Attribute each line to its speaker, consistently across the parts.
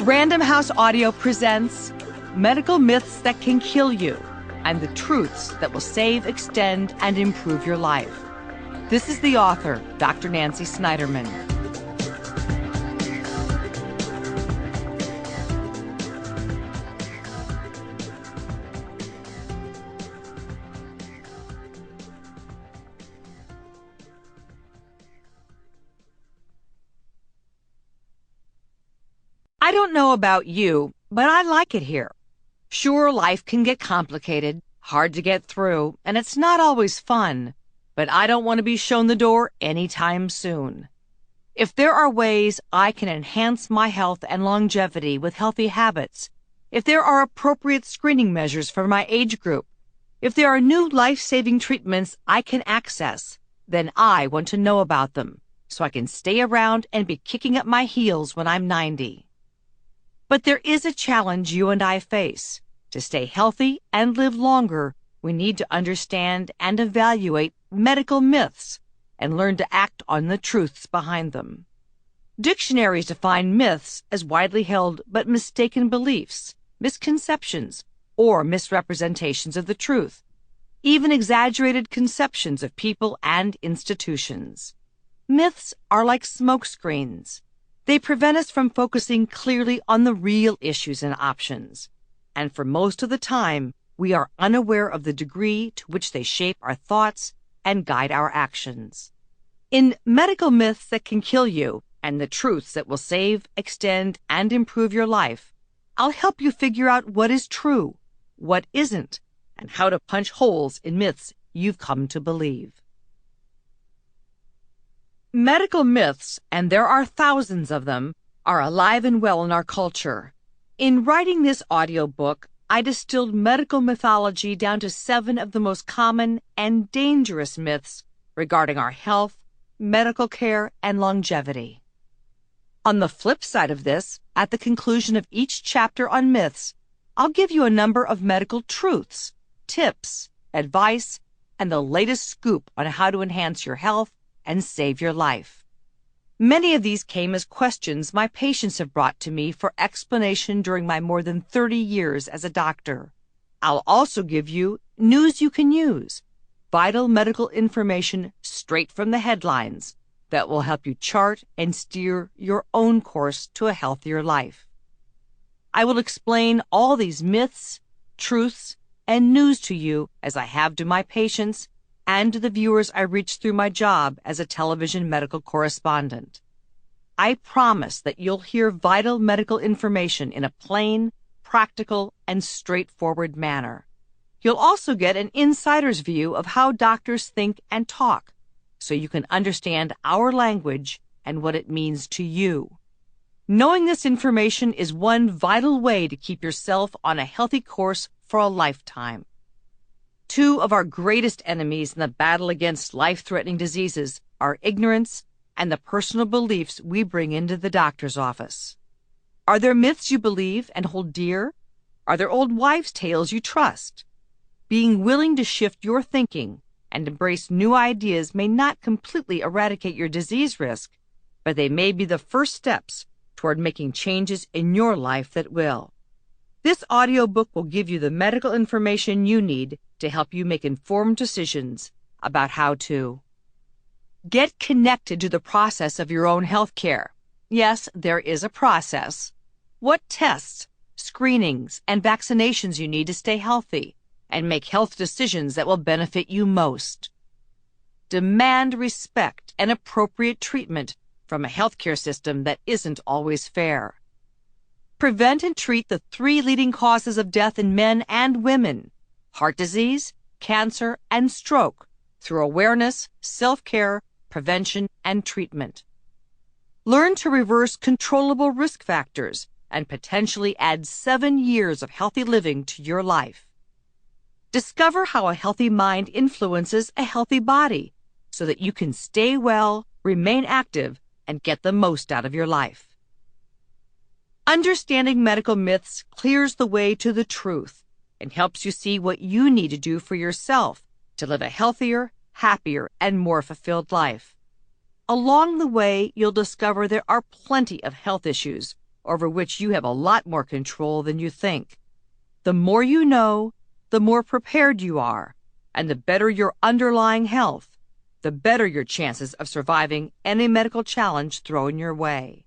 Speaker 1: Random House Audio presents Medical Myths That Can Kill You and the Truths That Will Save, Extend, and Improve Your Life. This is the author, Dr. Nancy Snyderman. I don't know about you, but I like it here. Sure, life can get complicated, hard to get through, and it's not always fun, but I don't want to be shown the door anytime soon. If there are ways I can enhance my health and longevity with healthy habits, if there are appropriate screening measures for my age group, if there are new life-saving treatments I can access, then I want to know about them so I can stay around and be kicking up my heels when I'm 90. But there is a challenge you and I face. To stay healthy and live longer, we need to understand and evaluate medical myths and learn to act on the truths behind them. Dictionaries define myths as widely held but mistaken beliefs, misconceptions, or misrepresentations of the truth, even exaggerated conceptions of people and institutions. Myths are like smoke screens. They prevent us from focusing clearly on the real issues and options, and for most of the time, we are unaware of the degree to which they shape our thoughts and guide our actions. In Medical Myths That Can Kill You and the Truths That Will Save, Extend, and Improve Your Life, I'll help you figure out what is true, what isn't, and how to punch holes in myths you've come to believe. Medical myths, and there are thousands of them, are alive and well in our culture. In writing this audiobook, I distilled medical mythology down to 7 of the most common and dangerous myths regarding our health, medical care, and longevity. On the flip side of this, at the conclusion of each chapter on myths, I'll give you a number of medical truths, tips, advice, and the latest scoop on how to enhance your health and save your life. Many of these came as questions my patients have brought to me for explanation during my more than 30 years as a doctor. I'll also give you news you can use, vital medical information straight from the headlines that will help you chart and steer your own course to a healthier life. I will explain all these myths, truths, and news to you as I have to my patients and to the viewers I reach through my job as a television medical correspondent. I promise that you'll hear vital medical information in a plain, practical, and straightforward manner. You'll also get an insider's view of how doctors think and talk, so you can understand our language and what it means to you. Knowing this information is one vital way to keep yourself on a healthy course for a lifetime. 2 of our greatest enemies in the battle against life-threatening diseases are ignorance and the personal beliefs we bring into the doctor's office. Are there myths you believe and hold dear? Are there old wives' tales you trust? Being willing to shift your thinking and embrace new ideas may not completely eradicate your disease risk, but they may be the first steps toward making changes in your life that will. This audiobook will give you the medical information you need to help you make informed decisions about how to get connected to the process of your own health care. Yes, there is a process. What tests, screenings, and vaccinations you need to stay healthy and make health decisions that will benefit you most. Demand respect and appropriate treatment from a healthcare system that isn't always fair. Prevent and treat the 3 leading causes of death in men and women: heart disease, cancer, and stroke, through awareness, self-care, prevention, and treatment. Learn to reverse controllable risk factors and potentially add 7 years of healthy living to your life. Discover how a healthy mind influences a healthy body so that you can stay well, remain active, and get the most out of your life. Understanding medical myths clears the way to the truth and helps you see what you need to do for yourself to live a healthier, happier, and more fulfilled life. Along the way, you'll discover there are plenty of health issues over which you have a lot more control than you think. The more you know, the more prepared you are, and the better your underlying health, the better your chances of surviving any medical challenge thrown your way.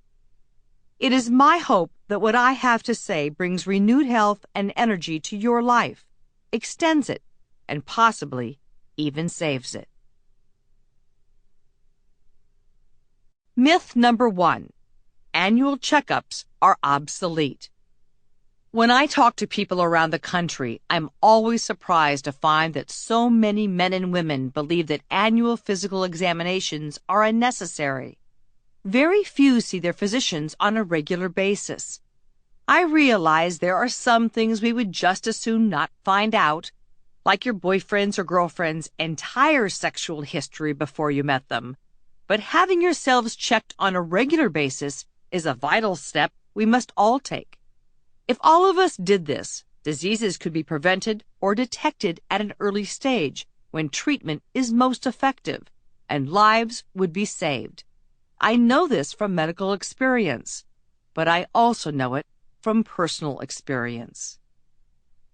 Speaker 1: It is my hope that what I have to say brings renewed health and energy to your life, extends it, and possibly even saves it. Myth number 1. Annual checkups are obsolete. When I talk to people around the country, I'm always surprised to find that so many men and women believe that annual physical examinations are unnecessary. Very few see their physicians on a regular basis. I realize there are some things we would just as soon not find out, like your boyfriend's or girlfriend's entire sexual history before you met them. But having yourselves checked on a regular basis is a vital step we must all take. If all of us did this, diseases could be prevented or detected at an early stage when treatment is most effective, and lives would be saved. I know this from medical experience, but I also know it from personal experience.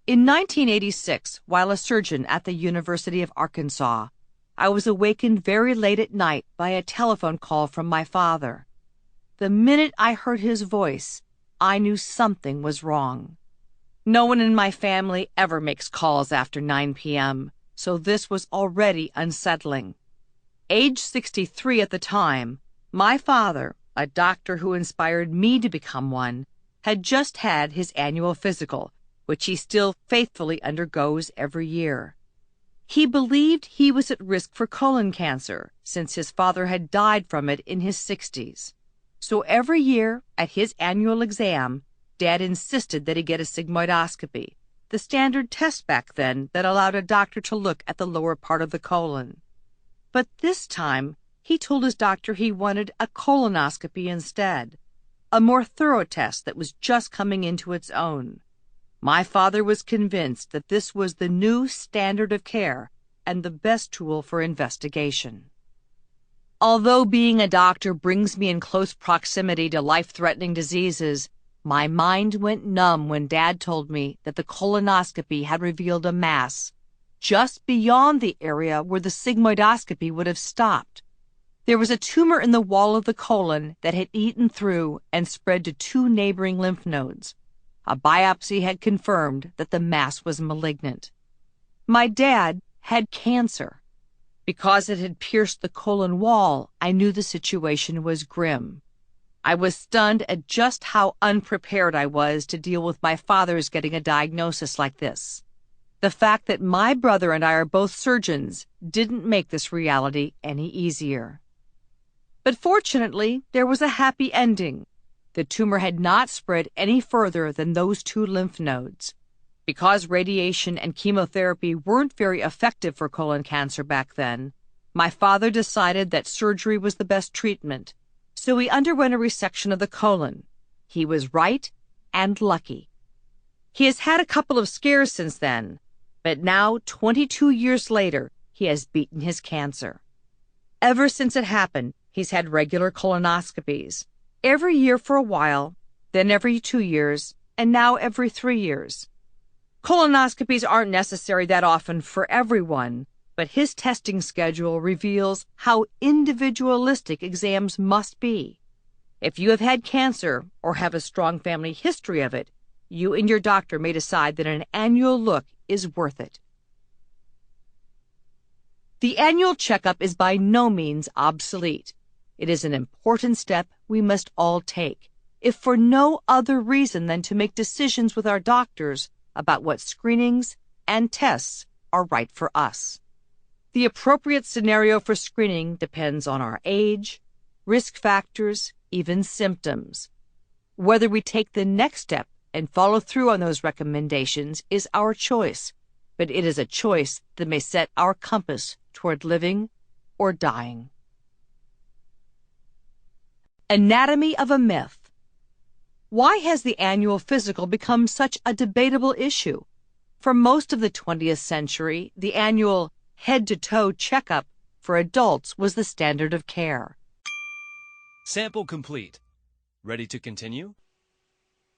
Speaker 1: In 1986, while a surgeon at the University of Arkansas, I was awakened very late at night by a telephone call from my father. The minute I heard his voice, I knew something was wrong. No one in my family ever makes calls after 9 p.m., so this was already unsettling. Age 63 at the time, my father, a doctor who inspired me to become one, had just had his annual physical, which he still faithfully undergoes every year. He believed he was at risk for colon cancer, since his father had died from it in his 60s. So every year, at his annual exam, Dad insisted that he get a sigmoidoscopy, the standard test back then that allowed a doctor to look at the lower part of the colon. But this time, he told his doctor he wanted a colonoscopy instead, a more thorough test that was just coming into its own. My father was convinced that this was the new standard of care and the best tool for investigation. Although being a doctor brings me in close proximity to life-threatening diseases, my mind went numb when Dad told me that the colonoscopy had revealed a mass just beyond the area where the sigmoidoscopy would have stopped. There was a tumor in the wall of the colon that had eaten through and spread to 2 neighboring lymph nodes. A biopsy had confirmed that the mass was malignant. My dad had cancer. Because it had pierced the colon wall, I knew the situation was grim. I was stunned at just how unprepared I was to deal with my father's getting a diagnosis like this. The fact that my brother and I are both surgeons didn't make this reality any easier. But fortunately, there was a happy ending. The tumor had not spread any further than those 2 lymph nodes. Because radiation and chemotherapy weren't very effective for colon cancer back then, my father decided that surgery was the best treatment, so he underwent a resection of the colon. He was right and lucky. He has had a couple of scares since then, but now, 22 years later, he has beaten his cancer. Ever since it happened, he's had regular colonoscopies. Every year for a while, then every 2 years, and now every 3 years. Colonoscopies aren't necessary that often for everyone, but his testing schedule reveals how individualistic exams must be. If you have had cancer or have a strong family history of it, you and your doctor may decide that an annual look is worth it. The annual checkup is by no means obsolete. It is an important step we must all take, if for no other reason than to make decisions with our doctors about what screenings and tests are right for us. The appropriate scenario for screening depends on our age, risk factors, even symptoms. Whether we take the next step and follow through on those recommendations is our choice, but it is a choice that may set our compass toward living or dying. Anatomy of a myth. Why has the annual physical become such a debatable issue? For most of the 20th century, the annual head-to-toe checkup for adults was the standard of care.
Speaker 2: Sample complete. Ready to continue?